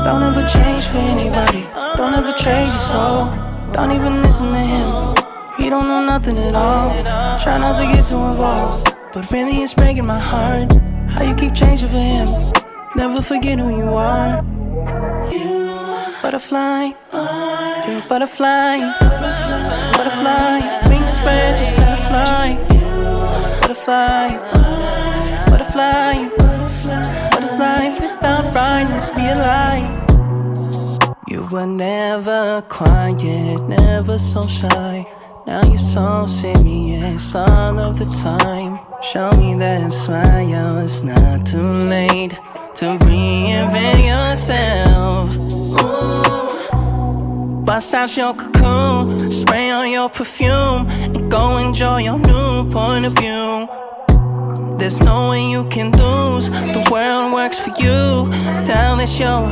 Don't ever change for anybody. Don't ever trade your soul. Don't even listen to him. He don't know nothing at all. Try not to get too involved, but really it's breaking my heart how you keep changing for him. Never forget who you are. You butterfly, you're a butterfly. Butterfly, wings spread, just let it fly. Butterfly, butterfly. What is life without brightness? Be a light. You were never quiet, never so shy. Now you're so serious all of the time. Show me that smile, it's not too late to reinvent yourself. Ooh. Bust out your cocoon, spray on your perfume, and go enjoy your new point of view. There's no way you can lose, the world works for you. Now that you're